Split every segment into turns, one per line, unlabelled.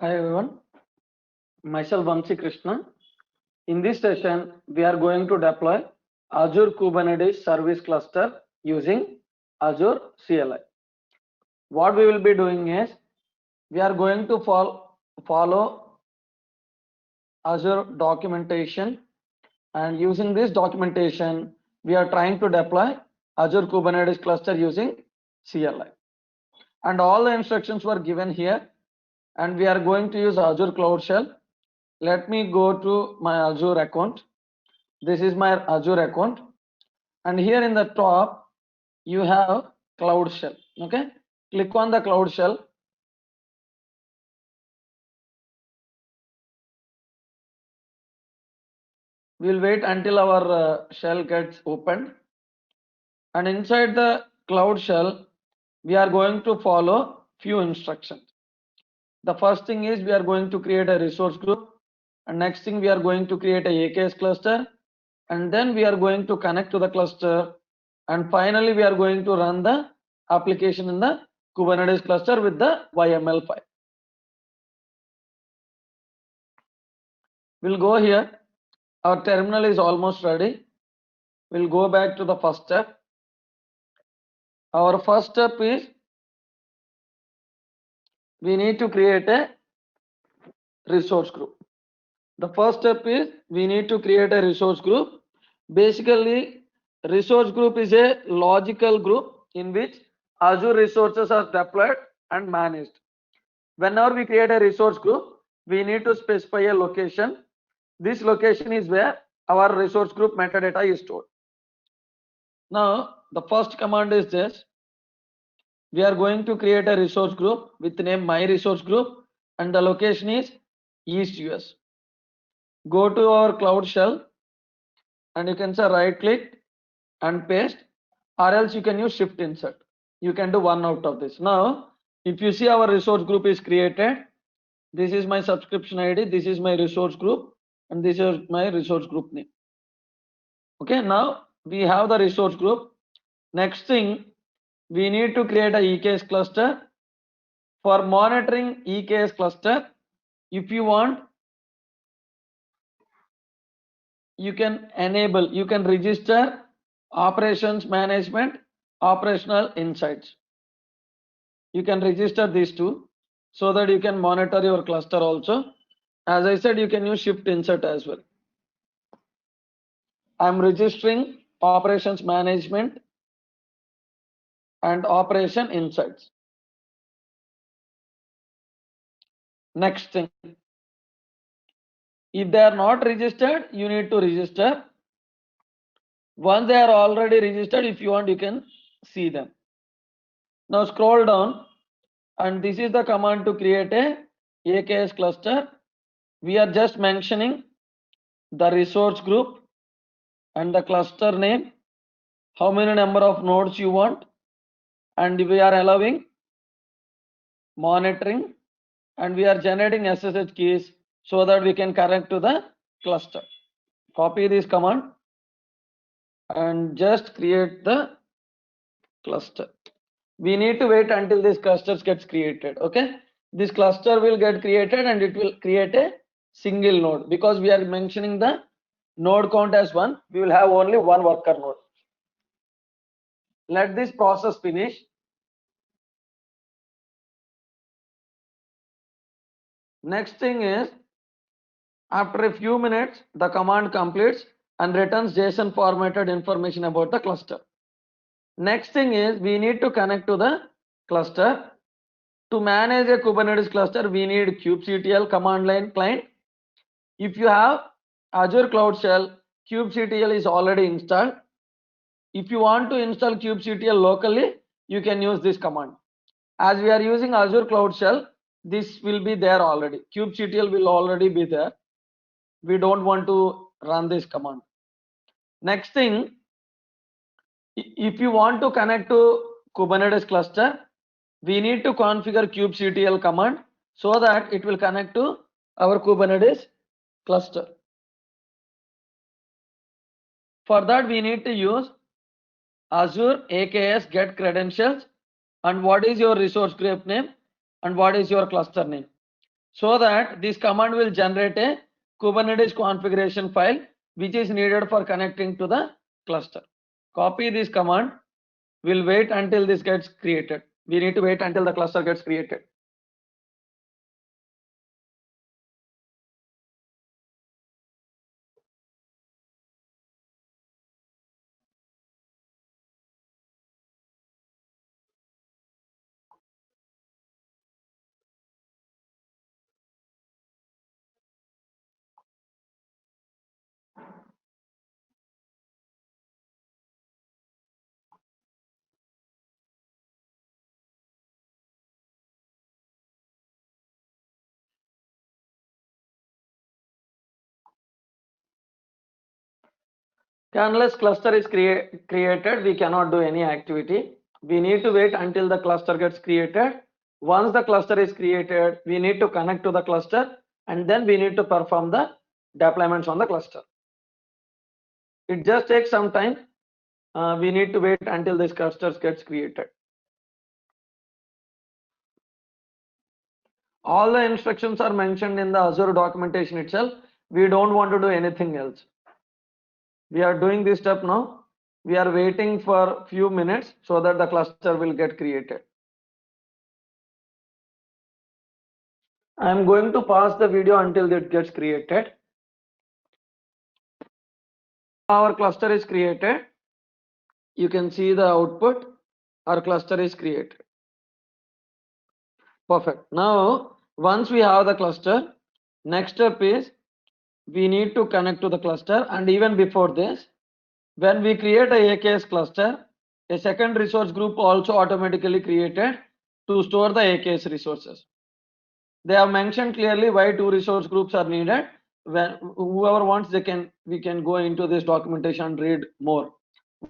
Hi everyone, myself Vamsi Krishna. In this session, we are going to deploy Azure Kubernetes Service Cluster using Azure CLI. What we will be doing is, we are going to follow Azure documentation, and using this documentation, we are trying to deploy Azure Kubernetes cluster using CLI. And all the instructions were given here, and we are going to use Azure Cloud Shell. Let me go to my Azure account. This is my Azure account, and here in the top you have Cloud Shell. Okay, click on the Cloud Shell. We'll wait until our shell gets opened, and inside the Cloud Shell we are going to follow few instructions. The first thing is we are going to create a resource group, and next thing we are going to create a AKS cluster, and then we are going to connect to the cluster, and finally we are going to run the application in the Kubernetes cluster with the YML file. We'll go here. Our terminal is almost ready. We'll go back to the first step. Our first step is we need to create a resource group. The first step is we need to create a resource group. Basically, resource group is a logical group in which Azure resources are deployed and managed. Whenever we create a resource group, we need to specify a location. This location is where our resource group metadata is stored. Now, the first command is this. We are going to create a resource group with the name my resource group, and the location is East US. Go to our Cloud Shell, and you can say right click and paste, or else you can use shift insert. You can do one out of this. Now, if you see our resource group is created, this is my subscription ID, this is my resource group, and this is my resource group name. Okay, now we have the resource group. Next thing, we need to create a EKS cluster. For monitoring EKS cluster, if you want, you can enable, you can register operations management, operational insights. You can register these two so that you can monitor your cluster also. As I said, you can use shift insert as well. I'm registering operations management and operation insights. Next thing, if they are not registered, you need to register. Once they are already registered, if you want, you can see them. Now scroll down, and this is the command to create a AKS cluster. We are just mentioning the resource group and the cluster name, how many number of nodes you want, and we are allowing monitoring, and we are generating SSH keys so that we can connect to the cluster. Copy this command and just create the cluster. We need to wait until this cluster gets created. Okay, this cluster will get created and it will create a single node. Because we are mentioning the node count as 1, we will have only one worker node. Let this process finish. Next thing is, after a few minutes, the command completes and returns JSON formatted information about the cluster. Next thing is, we need to connect to the cluster. To manage a Kubernetes cluster, we need kubectl command line client. If you have Azure Cloud Shell, kubectl is already installed. If you want to install kubectl locally, you can use this command. As we are using Azure Cloud Shell, this will be there already. kubectl will already be there. We don't want to run this command. Next thing, if you want to connect to Kubernetes cluster, we need to configure kubectl command so that it will connect to our Kubernetes cluster. For that, we need to use Azure AKS get credentials, and what is your resource group name and what is your cluster name. so that this command will generate a Kubernetes configuration file which is needed for connecting to the cluster. Copy this command. We'll wait until this gets created. We need to wait until the cluster gets created. Unless cluster is created, we cannot do any activity. We need to wait until the cluster gets created. Once the cluster is created, we need to connect to the cluster and then we need to perform the deployments on the cluster. It just takes some time. We need to wait until this cluster gets created. All the instructions are mentioned in the Azure documentation itself. We don't want to do anything else. We are doing this step now. We are waiting for few minutes so that the cluster will get created. I am going to pause the video until it gets created. Our cluster is created. You can see the output. Our cluster is created. Perfect. Now, once we have the cluster, next step is we need to connect to the cluster. And even before this, when we create a AKS cluster, a second resource group also automatically created to store the AKS resources. They have mentioned clearly why two resource groups are needed. When whoever wants, we can go into this documentation and read more.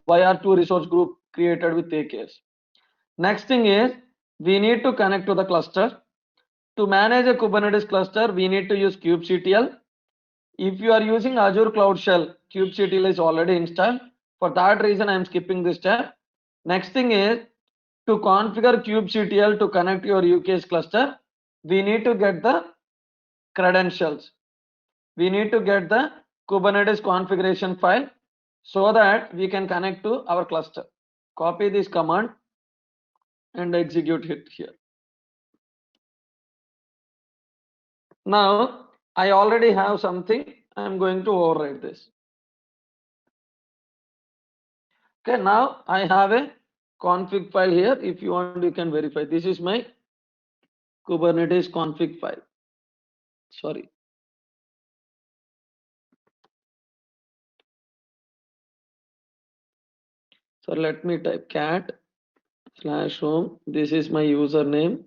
Why are two resource group created with AKS? Next thing is we need to connect to the cluster. To manage a Kubernetes cluster, we need to use kubectl. If you are using Azure Cloud Shell, kubectl is already installed. For that reason, I am skipping this step. Next thing is to configure kubectl to connect your UKS cluster, we need to get the credentials. We need to get the Kubernetes configuration file so that we can connect to our cluster. Copy this command and execute it here. Now, I already have something. I'm going to override this. Okay, now I have a config file here. If you want, you can verify. This is my Kubernetes config file. Sorry. So let me type cat/home. This is my username.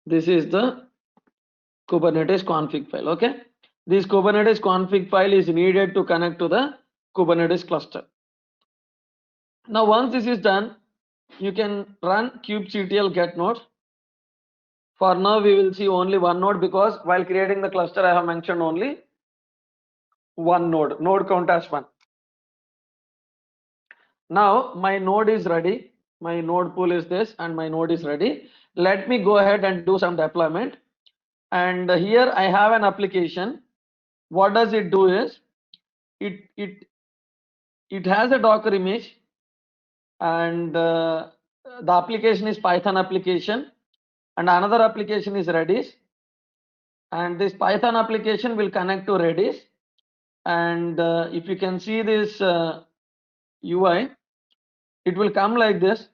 This is the Kubernetes config file. Okay. This Kubernetes config file is needed to connect to the Kubernetes cluster. Now, once this is done, you can run kubectl get node. For now, we will see only one node because while creating the cluster, I have mentioned only one node. Node count as one. Now, my node is ready. My node pool is this, and my node is ready. Let me go ahead and do some deployment. And here I have an application. What does it do is it has a Docker image, and the application is Python application, and another application is Redis, and this Python application will connect to Redis. And if you can see this UI, it will come like this.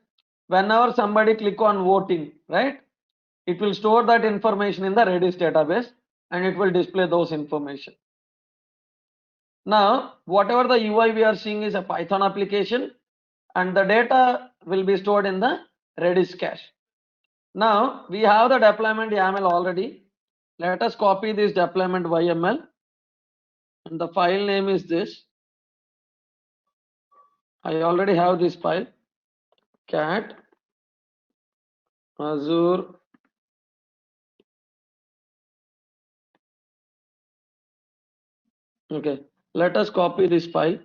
Whenever somebody click on voting, right, it will store that information in the Redis database and it will display those information. Now, whatever the UI we are seeing is a Python application, and the data will be stored in the Redis cache. Now, we have the deployment YAML already. Let us copy this deployment YML, and the file name is this. I already have this file, cat Azure okay. Let us copy this file.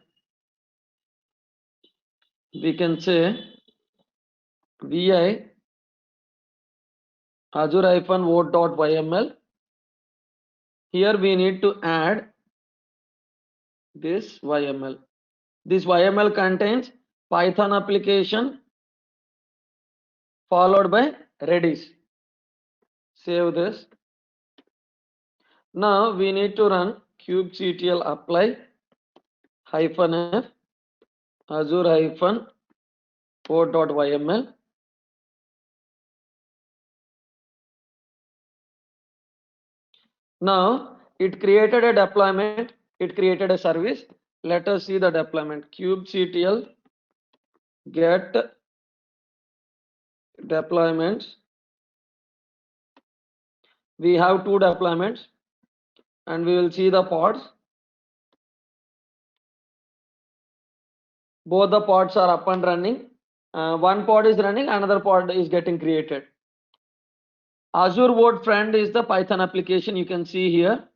We can say vi azure-vote.yml. Here we need to add this YML. This YML contains Python application followed by Redis. Save this. Now we need to run kubectl apply -f azure-port.yml. Now it created a deployment, it created a service. Let us see the deployment. Kubectl get deployments. We have 2 deployments and we will see the pods. Both the pods are up and running. One pod is running, another pod is getting created. Azure Vote Friend is the Python application you can see here.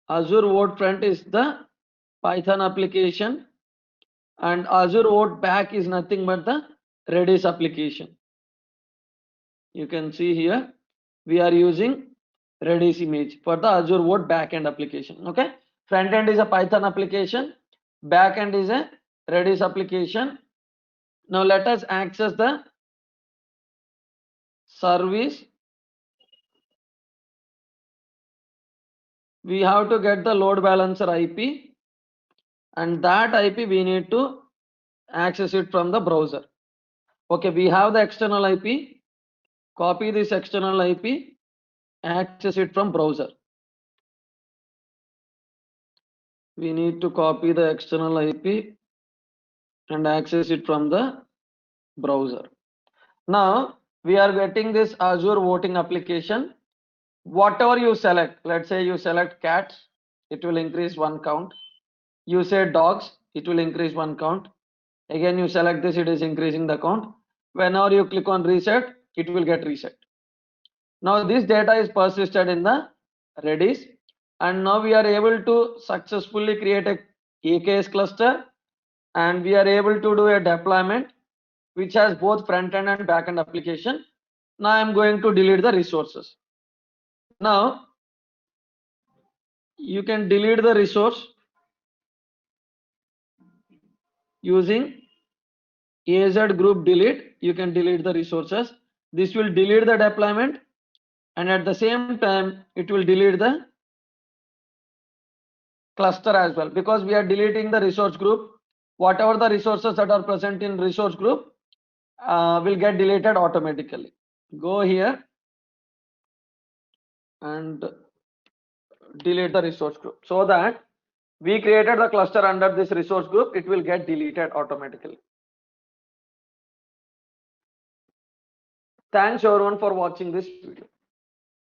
Azure Vote Front is the Python application, and Azure Vote Back is nothing but the Redis application. You can see here we are using Redis image for the Azure Vote backend application. Okay, front end is a Python application, backend is a Redis application. Now let us access the service. We have to get the load balancer IP, and that IP we need to access it from the browser. Okay, we have the external IP. Copy this external IP, access it from browser. We need to copy the external IP and access it from the browser. Now we are getting this Azure voting application. Whatever you select, let's say you select cats, it will increase 1 count. You say dogs, it will increase 1 count. Again you select this, it is increasing the count. Whenever you click on reset, it will get reset. Now this data is persisted in the Redis, and now we are able to successfully create a AKS cluster, and we are able to do a deployment which has both front end and back end application. Now I am going to delete the resources. Now you can delete the resource using AZ group delete. You can delete the resources. This will delete the deployment, and at the same time it will delete the cluster as well, because we are deleting the resource group. Whatever the resources that are present in resource group will get deleted automatically. Go here and delete the resource group, so that we created the cluster under this resource group, it will get deleted automatically. Thanks everyone for watching this video.